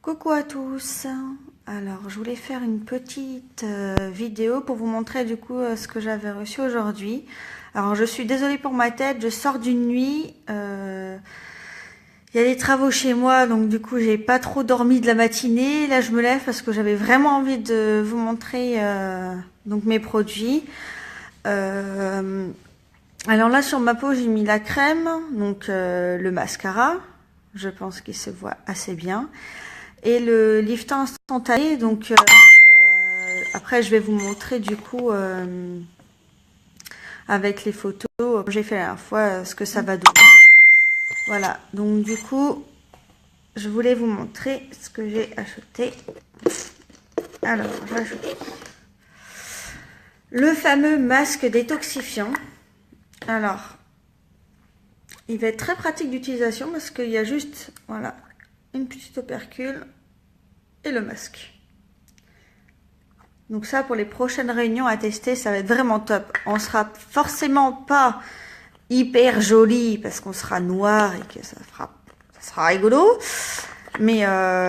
Coucou à tous. Alors, je voulais faire une petite vidéo pour vous montrer du coup ce que j'avais reçu aujourd'hui. Alors, je suis désolée pour ma tête, je sors d'une nuit. Il y a des travaux chez moi, donc du coup, j'ai pas trop dormi de la matinée. Là, je me lève parce que j'avais vraiment envie de vous montrer donc mes produits. Alors là, sur ma peau, j'ai mis la crème, donc le mascara. Je pense qu'il se voit assez bien. Et le lifting instantané, donc après je vais vous montrer du coup avec les photos que j'ai fait la dernière fois ce que ça va donner. Voilà, donc du coup je voulais vous montrer ce que j'ai acheté. Alors j'ajoute le fameux masque détoxifiant. Alors il va être très pratique d'utilisation parce qu'il y a juste voilà une petite opercule et le masque. Donc ça, pour les prochaines réunions à tester, ça va être vraiment top. On sera forcément pas hyper joli parce qu'on sera noir et que ça sera rigolo. Mais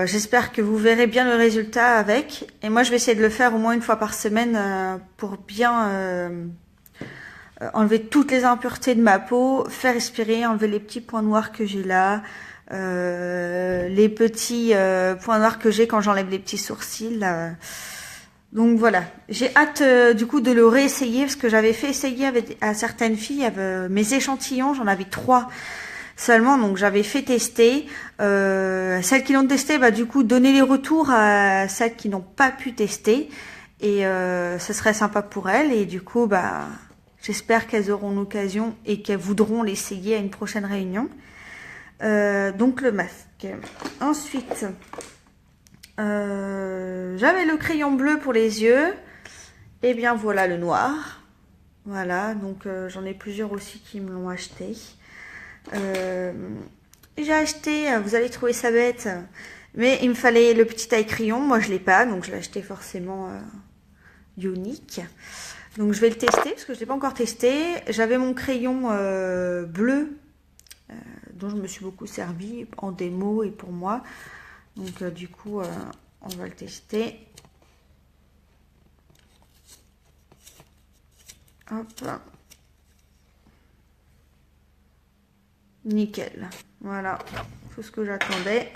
j'espère que vous verrez bien le résultat avec. Et moi, je vais essayer de le faire au moins une fois par semaine pour bien enlever toutes les impuretés de ma peau, faire respirer, enlever les petits points noirs que j'ai là, les petits points noirs que j'ai quand j'enlève les petits sourcils. Donc voilà, j'ai hâte du coup de le réessayer parce que j'avais fait essayer à certaines filles mes échantillons, j'en avais 3 seulement, donc j'avais fait tester. Celles qui l'ont testé, bah du coup donner les retours à celles qui n'ont pas pu tester et ce serait sympa pour elles et du coup bah j'espère qu'elles auront l'occasion et qu'elles voudront l'essayer à une prochaine réunion. Donc le masque. Ensuite, j'avais le crayon bleu pour les yeux. Et bien voilà le noir. Voilà, donc j'en ai plusieurs aussi qui me l'ont acheté. J'ai acheté, vous allez trouver ça bête, mais il me fallait le petit taille crayon. Moi je l'ai pas, donc je l'ai acheté forcément unique. Donc je vais le tester parce que je l'ai pas encore testé. J'avais mon crayon bleu dont je me suis beaucoup servi en démo et pour moi. Donc du coup, on va le tester. Hop. Nickel. Voilà, tout ce que j'attendais.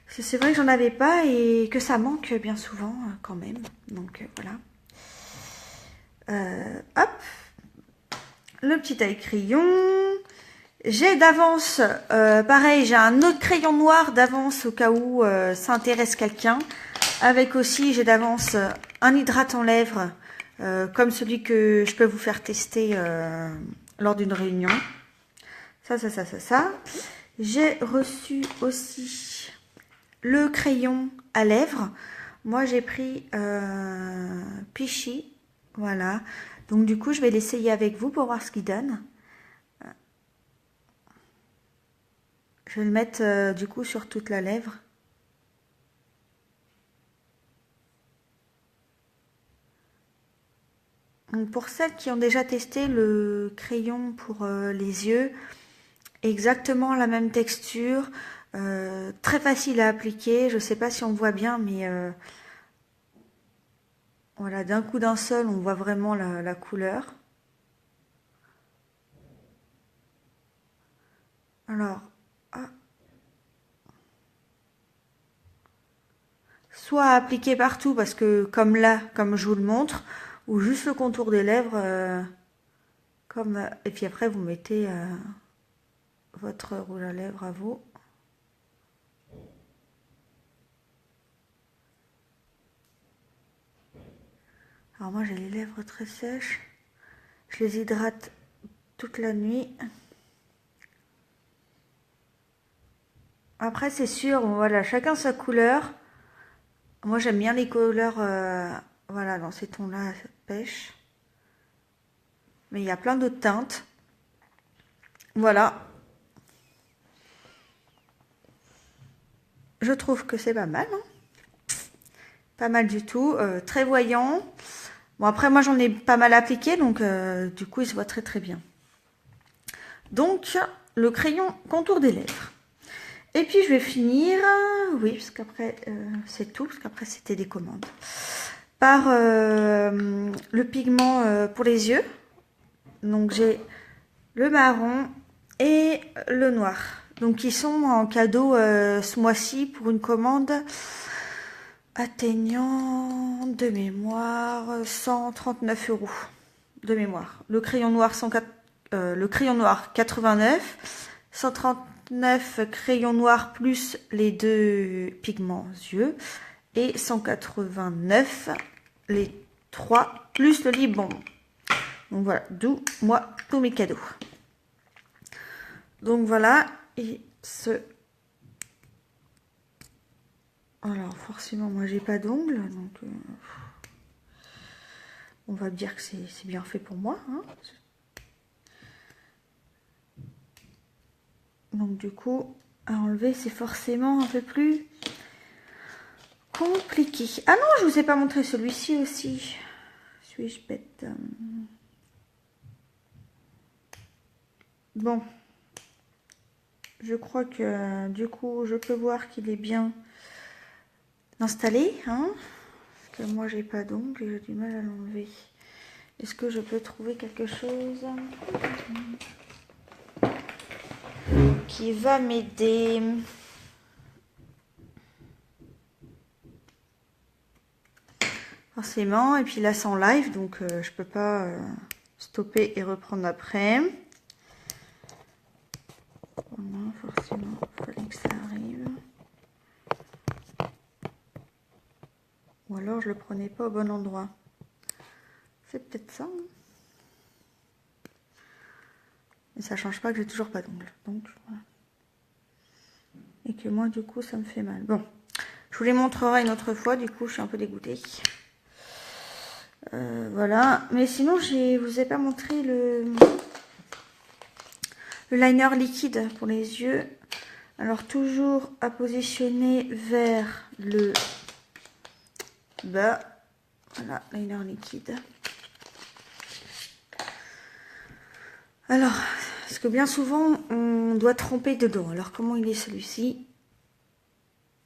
C'est vrai que j'en avais pas et que ça manque bien souvent quand même. Donc voilà. Hop. Le petit taille crayon. J'ai d'avance, pareil, j'ai un autre crayon noir d'avance au cas où ça intéresse quelqu'un. Avec aussi, j'ai d'avance un hydratant lèvres, comme celui que je peux vous faire tester lors d'une réunion. Ça. J'ai reçu aussi le crayon à lèvres. Moi, j'ai pris Pichy, voilà. Donc du coup, je vais l'essayer avec vous pour voir ce qu'il donne. Je vais le mettre du coup sur toute la lèvre. Donc pour celles qui ont déjà testé le crayon pour les yeux, exactement la même texture, très facile à appliquer. Je ne sais pas si on voit bien, mais voilà, d'un coup d'un seul, on voit vraiment la couleur. Alors, soit appliquer partout parce que comme là, comme je vous le montre, ou juste le contour des lèvres, et puis après vous mettez votre rouge à lèvres à vous. Alors moi j'ai les lèvres très sèches, je les hydrate toute la nuit. Après c'est sûr, voilà, chacun sa couleur. Moi j'aime bien les couleurs, voilà, dans ces tons-là, pêche. Mais il y a plein d'autres teintes. Voilà. Je trouve que c'est pas mal. Hein, pas mal du tout. Très voyant. Bon après moi j'en ai pas mal appliqué. Donc du coup il se voit très très bien. Donc le crayon contour des lèvres. Et puis je vais finir, oui, parce qu'après c'est tout, parce qu'après c'était des commandes, par le pigment pour les yeux. Donc j'ai le marron et le noir. Donc ils sont en cadeau ce mois-ci pour une commande atteignant de mémoire 139 € de mémoire. Le crayon noir 89, 139 crayons noirs plus les 2 pigments yeux et 189 les 3 plus le lip balm. Donc voilà, d'où moi tous mes cadeaux. Donc voilà, et alors forcément moi j'ai pas d'ongles, donc on va dire que c'est bien fait pour moi, hein. Donc du coup à enlever c'est forcément un peu plus compliqué. Ah non, je vous ai pas montré celui-ci aussi. Suis-je bête? Bon, je crois que du coup je peux voir qu'il est bien installé, hein, parce que moi j'ai pas d'ongles et j'ai du mal à l'enlever. Est-ce que je peux trouver quelque chose qui va m'aider? Forcément, et puis là c'est en live, donc je peux pas stopper et reprendre après. Voilà, forcément, il fallait que ça arrive. Ou alors je le prenais pas au bon endroit. C'est peut-être ça. Hein. Mais ça change pas que j'ai toujours pas d'ongles. Donc voilà. Et que moi du coup ça me fait mal. Bon, je vous les montrerai une autre fois, du coup je suis un peu dégoûtée. Voilà, mais sinon je vous ai pas montré le liner liquide pour les yeux. Alors toujours à positionner vers le bas. Voilà, liner liquide. Alors, parce que bien souvent on doit tremper dedans. Alors comment il est celui-ci?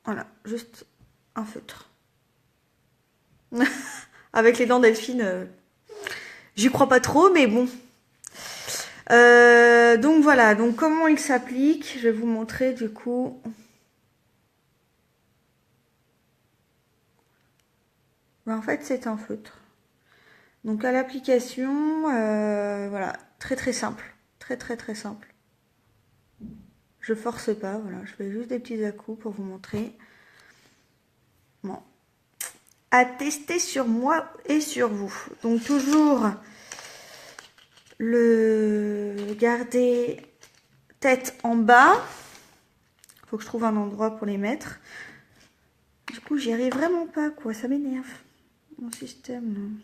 Voilà, juste un feutre. Avec les dents Delphine, j'y crois pas trop, mais bon. Donc voilà, donc comment il s'applique, je vais vous montrer du coup. En fait, c'est un feutre. Donc à l'application, voilà, très simple, très simple. Je force pas, voilà, je fais juste des petits à-coups pour vous montrer. Bon, à tester sur moi et sur vous. Donc toujours le garder tête en bas. Faut que je trouve un endroit pour les mettre. Du coup, j'y arrive vraiment pas, quoi. Ça m'énerve, mon système.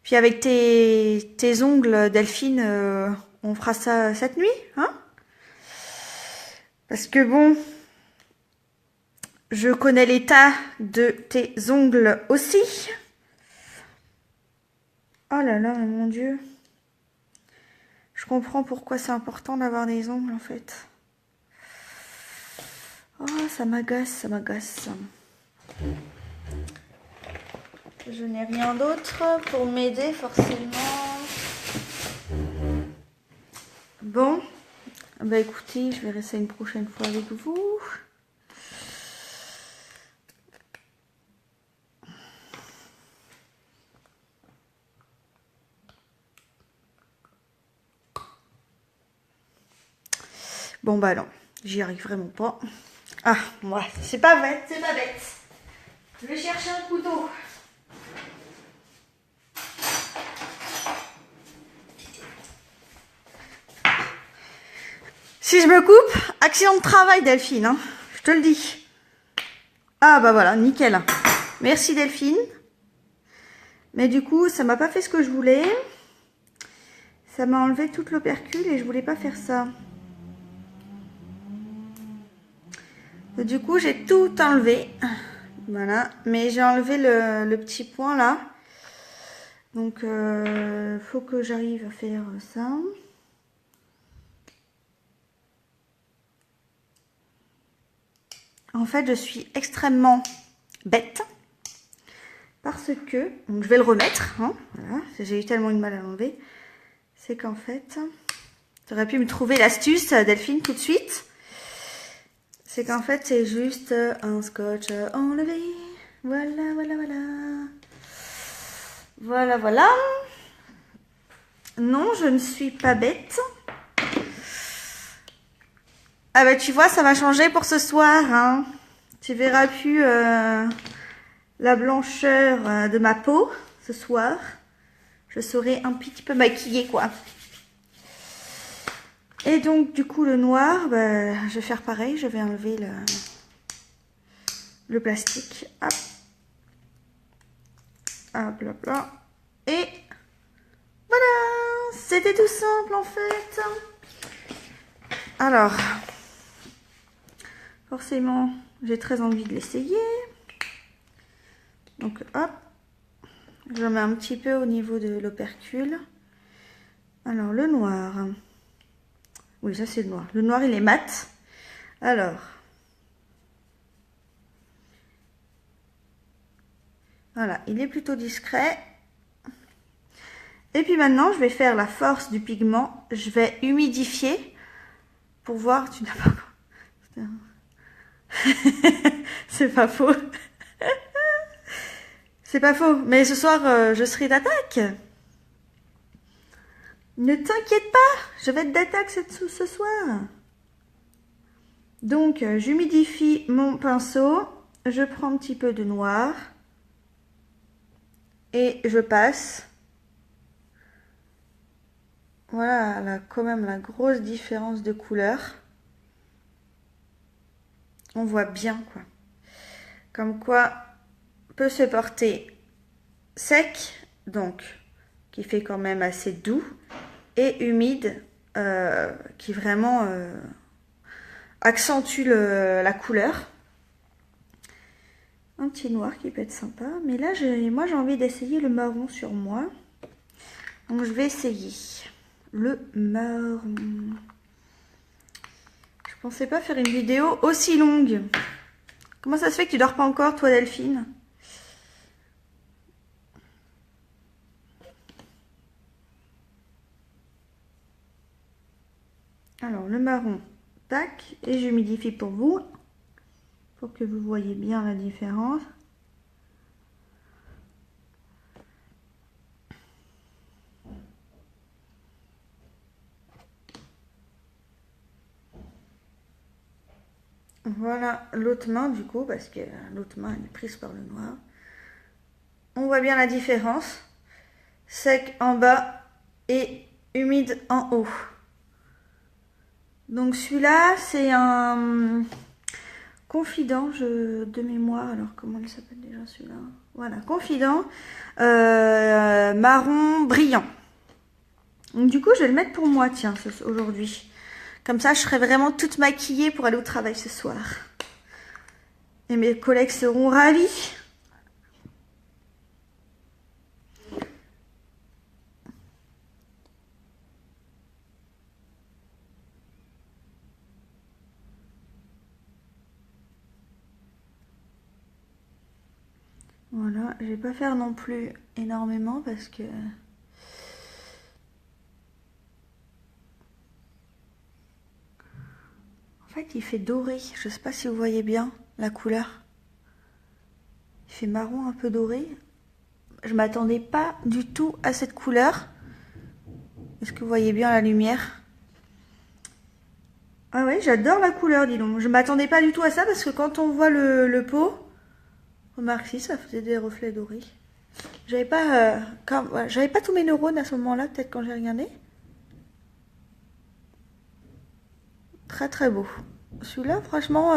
Puis avec tes ongles, Delphine, on fera ça cette nuit, hein? Parce que bon, je connais l'état de tes ongles aussi. Oh là là, mon Dieu. Je comprends pourquoi c'est important d'avoir des ongles, en fait. Oh, ça m'agace, ça m'agace. Je n'ai rien d'autre pour m'aider, forcément. Bon, bah écoutez, je verrai ça une prochaine fois avec vous. Bon bah non, j'y arrive vraiment pas. Ah, moi, c'est pas bête, c'est pas bête. Je vais chercher un couteau. Si je me coupe, accident de travail Delphine, hein, je te le dis. Ah bah voilà, nickel. Merci Delphine. Mais du coup, ça m'a pas fait ce que je voulais. Ça m'a enlevé toute l'opercule et je voulais pas faire ça. Et du coup, j'ai tout enlevé. Voilà, mais j'ai enlevé le petit point là. Donc, faut que j'arrive à faire ça. En fait, je suis extrêmement bête. Parce que, donc je vais le remettre, hein, voilà, j'ai eu tellement de mal à l'enlever. C'est qu'en fait, tu aurais pu me trouver l'astuce, Delphine, tout de suite. C'est qu'en fait, c'est juste un scotch enlevé. Voilà, voilà, voilà. Voilà, voilà. Non, je ne suis pas bête. Ah bah tu vois, ça va changer pour ce soir. Hein. Tu verras plus la blancheur de ma peau ce soir. Je serai un petit peu maquillée, quoi. Et donc, du coup, le noir, bah, je vais faire pareil. Je vais enlever le plastique. Hop. Hop, hop, là. Et voilà. C'était tout simple, en fait. Alors, forcément, j'ai très envie de l'essayer. Donc, hop. Je mets un petit peu au niveau de l'opercule. Alors, le noir. Oui, ça, c'est le noir. Le noir, il est mat. Alors... Voilà, il est plutôt discret. Et puis maintenant, je vais faire la force du pigment. Je vais humidifier pour voir. Tu n'as pas... C'est pas faux. C'est pas faux. Mais ce soir, je serai d'attaque. Ne t'inquiète pas, je vais être d'attaque ce soir. Donc, j'humidifie mon pinceau. Je prends un petit peu de noir. Et je passe. Voilà, là, quand même la grosse différence de couleur. On voit bien, quoi. Comme quoi, peut se porter sec, donc, qui fait quand même assez doux, et humide, qui vraiment accentue la couleur. Un petit noir qui peut être sympa. Mais là, moi, j'ai envie d'essayer le marron sur moi. Donc, je vais essayer le marron. Je pensais pas faire une vidéo aussi longue. Comment ça se fait que tu dors pas encore, toi, Delphine? Alors, le marron, tac, et j'humidifie pour vous. Pour que vous voyez bien la différence. Voilà l'autre main du coup, parce que l'autre main elle est prise par le noir. On voit bien la différence. Sec en bas et humide en haut. Donc celui-là, c'est un confident de mémoire. Alors comment il s'appelle déjà celui-là? Voilà, confident marron brillant. Donc du coup, je vais le mettre pour moi, tiens, aujourd'hui. Comme ça, je serai vraiment toute maquillée pour aller au travail ce soir. Et mes collègues seront ravis. Voilà, je vais pas faire non plus énormément parce que... En fait, il fait doré. Je sais pas si vous voyez bien la couleur. Il fait marron un peu doré. Je m'attendais pas du tout à cette couleur. Est-ce que vous voyez bien la lumière? Ah ouais, j'adore la couleur, dis donc. Je m'attendais pas du tout à ça parce que quand on voit le pot... Remarque si, ça faisait des reflets dorés. J'avais pas, j'avais pas tous mes neurones à ce moment-là, peut-être quand j'ai regardé. Très très beau. Celui-là, franchement,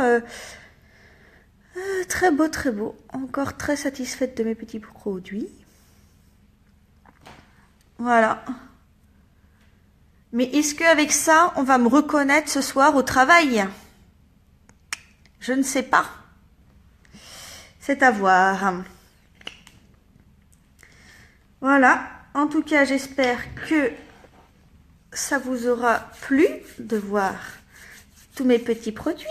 très beau, très beau. Encore très satisfaite de mes petits produits. Voilà. Mais est-ce qu'avec ça, on va me reconnaître ce soir au travail? Je ne sais pas. C'est à voir. Voilà. En tout cas, j'espère que ça vous aura plu de voir tous mes petits produits.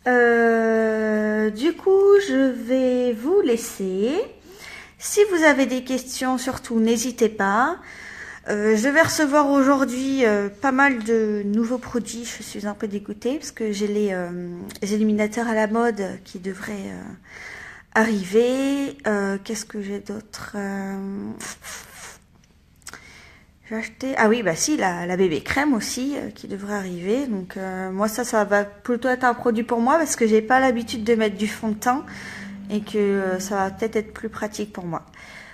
Du coup, je vais vous laisser. Si vous avez des questions, surtout, n'hésitez pas. Je vais recevoir aujourd'hui pas mal de nouveaux produits. Je suis un peu dégoûtée parce que j'ai les éliminateurs à la mode qui devraient arriver. Qu'est-ce que j'ai d'autre j'ai acheté... Ah oui, bah si, la bébé crème aussi qui devrait arriver. Donc moi, ça va plutôt être un produit pour moi parce que j'ai pas l'habitude de mettre du fond de teint et que ça va peut-être être plus pratique pour moi.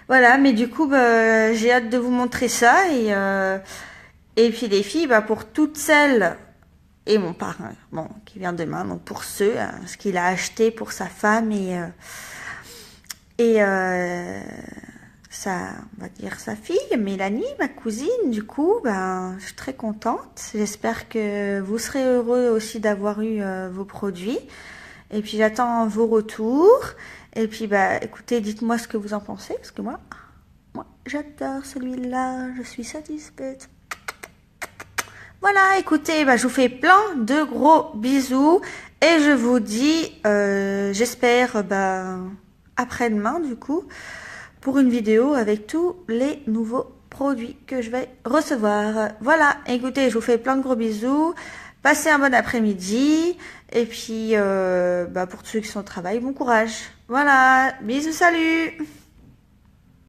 Voilà, mais du coup, bah, j'ai hâte de vous montrer ça. Et puis les filles, bah, pour toutes celles, et mon parrain, bon, qui vient demain, donc pour ceux, ce qu'il a acheté pour sa femme et on va dire sa fille, Mélanie, ma cousine, du coup, ben, je suis très contente. J'espère que vous serez heureux aussi d'avoir eu vos produits. Et puis j'attends vos retours. Et puis, bah, écoutez, dites-moi ce que vous en pensez, parce que moi j'adore celui-là, je suis satisfaite. Voilà, écoutez, bah, je vous fais plein de gros bisous. Et je vous dis, j'espère, bah, après-demain, du coup, pour une vidéo avec tous les nouveaux produits que je vais recevoir. Voilà, écoutez, je vous fais plein de gros bisous. Passez un bon après-midi. Et puis, bah, pour tous ceux qui sont au travail, bon courage. Voilà, bisous, salut!